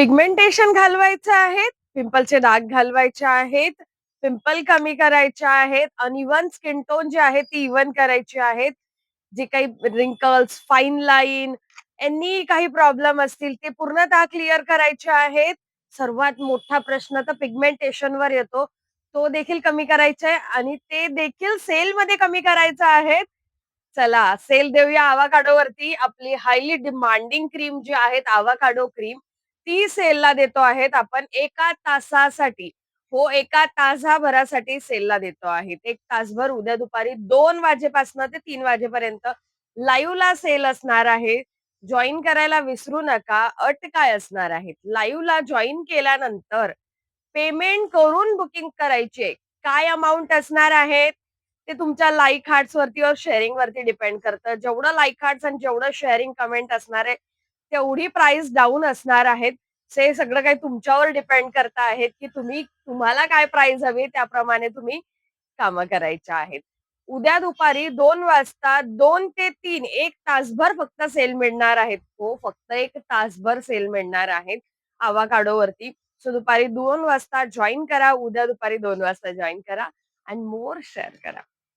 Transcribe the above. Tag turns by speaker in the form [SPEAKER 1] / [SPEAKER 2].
[SPEAKER 1] Pigmentation घालवायचं आहे, पिंपलचे डाग घालवायचे आहेत, पिंपल कमी करायचे आहेत, अनइव्हन स्किन टोन जी आहे ती इव्हन करायची आहेत. जे काही रिंकल्स, फाईन लाईन, एनी काही प्रॉब्लेम असतील ते पूर्णतः क्लिअर करायचे आहेत. सर्वात मोठा प्रश्न तर पिगमेंटेशनवर येतो. तो देखील कमी करायचा आहे आणि ते देखील सेलमध्ये कमी करायचं आहे. चला सेल देऊया आवाकाडोवरती. आपली हायली डिमांडिंग क्रीम जी आहे आवाकाडो क्रीम, ती सेलला देतो आहेत आपण 1 तासासाठी. हो, 1 तासाभरासाठी सेलला देतो आहे. 1 तासभर उद्या दुपारी 2 वाजेपासून ते 3 वाजेपर्यंत लाईव्हला सेल असणार आहे. जॉइन करायला विसरू नका. अट काय असणार आहे? लाईव्हला जॉइन केल्यानंतर पेमेंट करून बुकिंग करायची आहे. काय अमाउंट असणार आहे? ते तुमच्या लाइक हार्ट्स वरती और शेअरिंग वरती डिपेंड करतं. जेवढं लाइक हार्ट्स आणि जेवढं शेअरिंग कमेंट असणार आहे, तेवढी प्राइस डाउन असणार आहेत. हे सगळं काही तुमच्यावर डिपेंड करत आहेत, की तुम्हाला काय प्राइस हवी त्याप्रमाणे तुम्ही कामं करायची आहेत. उद्या दुपारी 2 वाजता 2 ते 3 1 तासभर फक्त सेल मिळणार आहेत. हो, फक्त 1 तासभर सेल मिळणार आहेत आवाकाडोवरती. सो दुपारी 2 वाजता जॉइन करा. उद्या दुपारी 2 वाजता जॉइन करा आणि मोर शेअर करा.